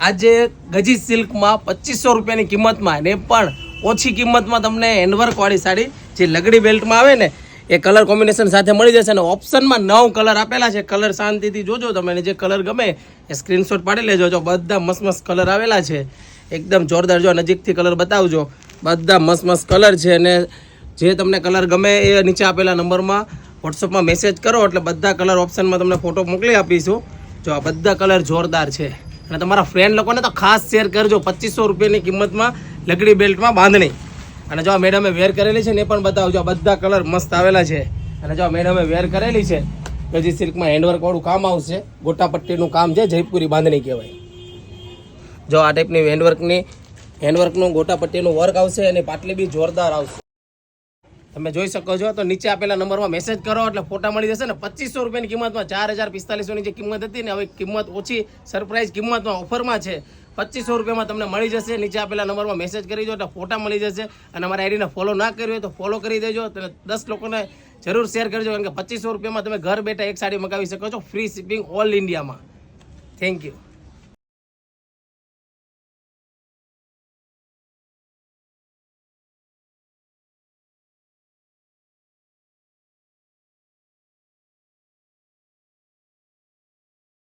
આજે ગજી સિલ્કમાં 2500 રૂપિયાની કિંમતમાં ને પણ ઓછી કિંમતમાં તમને હેન્ડવર્કવાળી સાડી જે લગડી બેલ્ટમાં આવે ને એ કલર કોમ્બિનેશન સાથે મળી જશે. અને ઓપ્શનમાં 9 કલર આપેલા છે. કલર શાંતિથી જોજો તમે, જે કલર ગમે એ સ્ક્રીનશોટ પાડી લેજો. જો બધા મસ્ત મસ્ત કલર આવેલા છે, એકદમ જોરદાર. જો નજીકથી કલર બતાવજો, બધા મસ્ત મસ્ત કલર છે. અને જે તમને કલર ગમે એ નીચે આપેલા નંબરમાં વોટ્સઅપમાં મેસેજ કરો એટલે બધા કલર ઓપ્શનમાં તમને ફોટો મોકલી આપીશું. જો આ બધા કલર જોરદાર છે. અને તમારા ફ્રેન્ડ લોકોને તો ખાસ શેર કરજો. 2500 રૂપિયાની કિંમતમાં લગડી બેલ્ટમાં બાંધણી. અને જો મેડમે વેર કરેલી છે ને એ પણ બતાવજો. આ બધા કલર મસ્ત આવેલા છે. અને જો મેડમે વેર કરેલી છે ગજી સિલ્કમાં હેન્ડવર્કવાળું કામ આવશે. ગોટાપટ્ટીનું કામ છે, જયપુરી બાંધણી કહેવાય. જો આ ટાઈપની હેન્ડવર્કનું ગોટાપટ્ટીનું વર્ક આવશે અને પાટલી બી જોરદાર આવશે. તમે જોઈ શકો છો. તો નીચે આપેલા નંબરમાં મેસેજ કરો એટલે ફોટા મળી જશે ને. 2500 રૂપિયાની કિંમતમાં 4045ની જે કિંમત હતી ને હવે કિંમત ઓછી સરપ્રાઈઝ કિંમતમાં ઓફરમાં છે. 2500 રૂપિયામાં તમને મળી જશે. નીચે આપેલા નંબરમાં મેસેજ કરી દો એટલે ફોટા મળી જશે. અને અમારા આઈડીને ફોલો ના કર્યું હોય તો ફોલો કરી દેજો. તમે 10 લોકોને જરૂર શેર કરજો, કારણ કે 2500 રૂપિયામાં તમે ઘર બેઠા એક સાડી મંગાવી શકો છો, ફ્રી શિપિંગ ઓલ ઇન્ડિયામાં. Thank you.